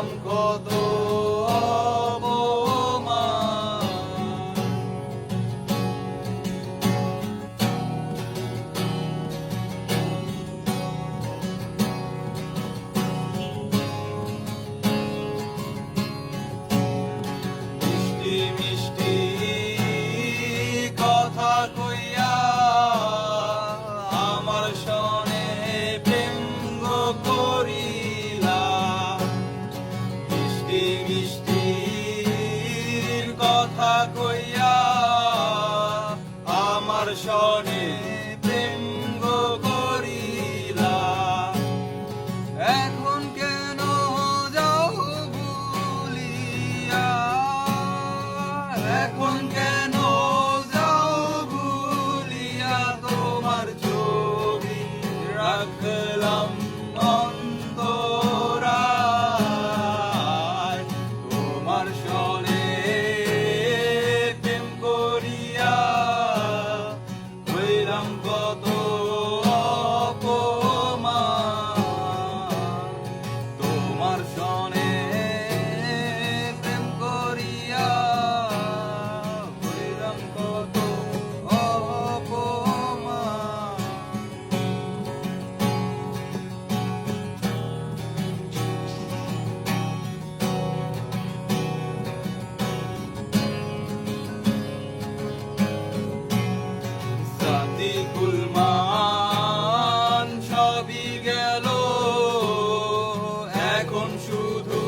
হইলাম কত মিষ্টি মিষ্টি কথা কইয়া আমার সনে প্রেম গো করিলা। মিষ্টি মিষ্টি কথা কইয়া আমার সনে প্রেম গো করিলা। এখন কেন যাও ভুলিয়া, এখন কেন যাও ভুলিয়া, তোমার ছবি রাখলাম অন্তরায়। তোমার সনে প্রেম করিয়া হইলাম কত অপমান। তোমার সনে প্রেম করিয়া হইলাম কত অপমান। সাদিকুল মান সবই গেল, এখন শুধু